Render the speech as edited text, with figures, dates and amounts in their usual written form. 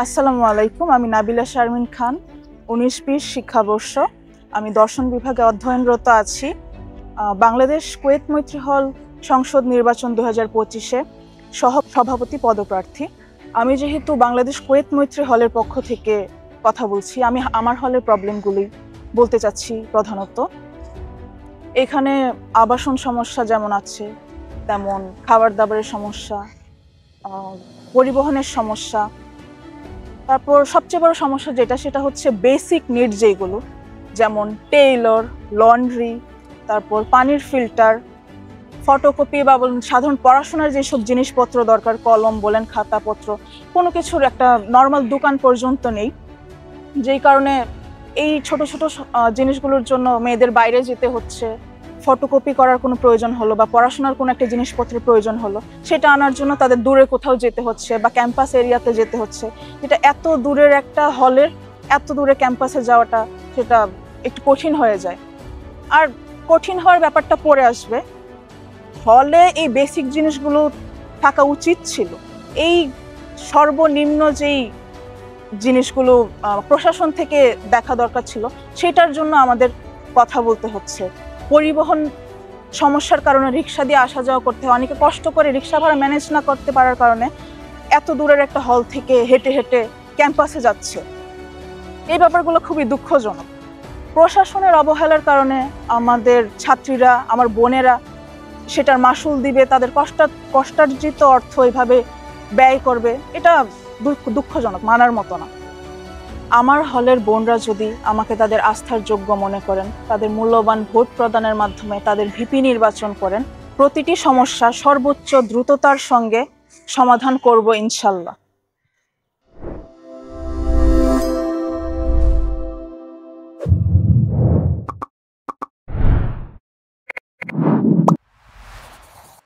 আসসালামু আলাইকুম। আমি নাবিলা শারমিন খান, 19-20 শিক্ষাবর্ষ। আমি দর্শন বিভাগে অধ্যয়নরত আছি। বাংলাদেশ কুয়েত মৈত্রী হল সংসদ নির্বাচন 2025-এ সভাপতি পদপ্রার্থী। আমি যেহেতু বাংলাদেশ কুয়েত মৈত্রী হলের পক্ষ থেকে কথা বলছি, আমি আমার হলের প্রবলেমগুলি বলতে চাচ্ছি। প্রধানত এখানে আবাসন সমস্যা যেমন আছে, তেমন খাবার দাবারের সমস্যা, পরিবহনের সমস্যা। তারপর সবচেয়ে বড় সমস্যা সেটা হচ্ছে বেসিক নিড, যেগুলো যেমন টেইলর, লন্ড্রি, তারপর পানির ফিল্টার, ফটোকপি বা সাধারণ পড়াশোনার যেসব জিনিসপত্র দরকার, কলম বলেন, খাতাপত্র, কোনো কিছুর একটা নর্মাল দোকান পর্যন্ত নেই। যেই কারণে এই ছোট ছোট জিনিসগুলোর জন্য মেয়েদের বাইরে যেতে হচ্ছে। ফটোকপি করার কোনো প্রয়োজন হলো বা পড়াশোনার কোনো একটা জিনিসপত্রের প্রয়োজন হলো, সেটা আনার জন্য তাদের দূরে কোথাও যেতে হচ্ছে বা ক্যাম্পাস এরিয়াতে যেতে হচ্ছে। যেটা এত দূরের একটা হলের এত দূরে ক্যাম্পাসে যাওয়াটা সেটা একটু কঠিন হয়ে যায়। আর কঠিন হওয়ার ব্যাপারটা পরে আসবে। হলে এই বেসিক জিনিসগুলো থাকা উচিত ছিল। এই সর্বনিম্ন যেই জিনিসগুলো প্রশাসন থেকে দেখা দরকার ছিল, সেটার জন্য আমাদের কথা বলতে হচ্ছে। পরিবহন সমস্যার কারণে রিক্সা দিয়ে আসা যাওয়া করতে হয়, অনেকে কষ্ট করে রিক্সা ভাড়া ম্যানেজ না করতে পারার কারণে এত দূরের একটা হল থেকে হেঁটে হেঁটে ক্যাম্পাসে যাচ্ছে। এই ব্যাপারগুলো খুবই দুঃখজনক। প্রশাসনের অবহেলার কারণে আমাদের ছাত্রীরা, আমার বোনেরা সেটার মাসুল দিবে, তাদের কষ্টার্জিত অর্থ এইভাবে ব্যয় করবে। এটা দুঃখজনক, মানার মতো না। আমার হলের বোনরা যদি আমাকে তাদের আস্থার যোগ্য মনে করেন, তাদের মূল্যবান ভোট প্রদানের মাধ্যমে তাদের ভিপি নির্বাচন করেন, প্রতিটি সমস্যা সর্বোচ্চ দ্রুততার সঙ্গে সমাধান করব ইনশাল্লাহ।